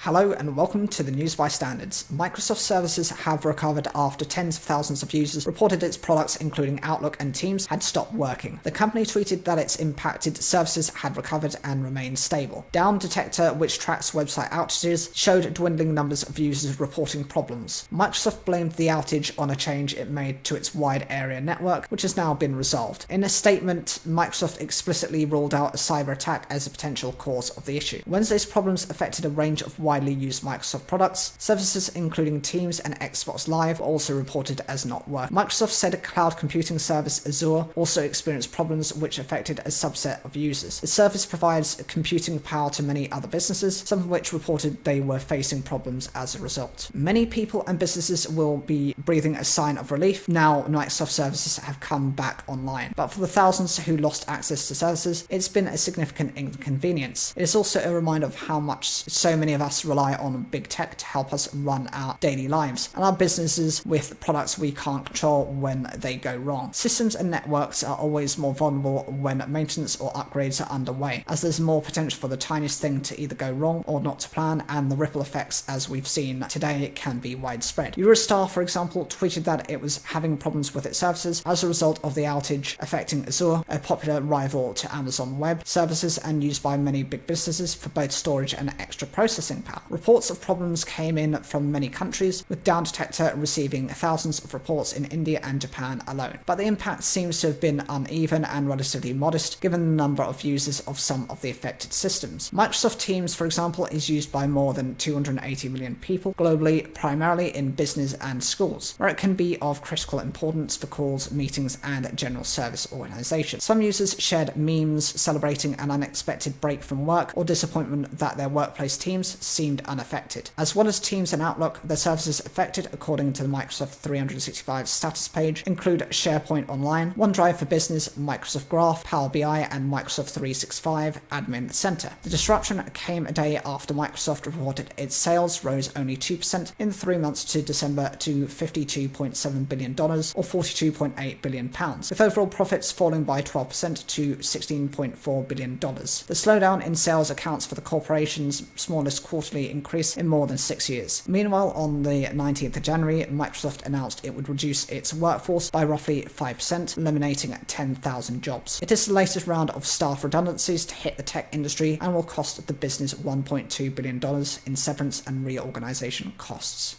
Hello and welcome to the News by Standards. Microsoft services have recovered after tens of thousands of users reported its products, including Outlook and Teams, had stopped working. The company tweeted that its impacted services had recovered and remained stable. Down Detector, which tracks website outages, showed dwindling numbers of users reporting problems. Microsoft blamed the outage on a change it made to its wide area network, which has now been resolved. In a statement, Microsoft explicitly ruled out a cyber attack as a potential cause of the issue. Wednesday's problems affected a range of widely used Microsoft products. Services including Teams and Xbox Live were also reported as not working. Microsoft said a cloud computing service, Azure, also experienced problems which affected a subset of users. The service provides computing power to many other businesses, some of which reported they were facing problems as a result. Many people and businesses will be breathing a sign of relief now Microsoft services have come back online. But for the thousands who lost access to services, it's been a significant inconvenience. It is also a reminder of how much so many of us rely on big tech to help us run our daily lives and our businesses with products we can't control when they go wrong. Systems and networks are always more vulnerable when maintenance or upgrades are underway, as there's more potential for the tiniest thing to either go wrong or not to plan, and the ripple effects, as we've seen today, can be widespread. Eurostar, for example, tweeted that it was having problems with its services as a result of the outage affecting Azure, a popular rival to Amazon Web Services and used by many big businesses for both storage and extra processing power. Reports of problems came in from many countries, with Down Detector receiving thousands of reports in India and Japan alone. But the impact seems to have been uneven and relatively modest, given the number of users of some of the affected systems. Microsoft Teams, for example, is used by more than 280 million people globally, primarily in business and schools, where it can be of critical importance for calls, meetings, and general service organizations. Some users shared memes celebrating an unexpected break from work or disappointment that their workplace teams seemed unaffected. As well as Teams and Outlook, the services affected, according to the Microsoft 365 status page, include SharePoint Online, OneDrive for Business, Microsoft Graph, Power BI, and Microsoft 365 Admin Center. The disruption came a day after Microsoft reported its sales rose only 2% in the 3 months to December to $52.7 billion or £42.8 billion, with overall profits falling by 12% to $16.4 billion. The slowdown in sales accounts for the corporation's smallest quarterly increase in more than 6 years. Meanwhile, on the 19th of January, Microsoft announced it would reduce its workforce by roughly 5%, eliminating 10,000 jobs. It is the latest round of staff redundancies to hit the tech industry and will cost the business $1.2 billion in severance and reorganization costs.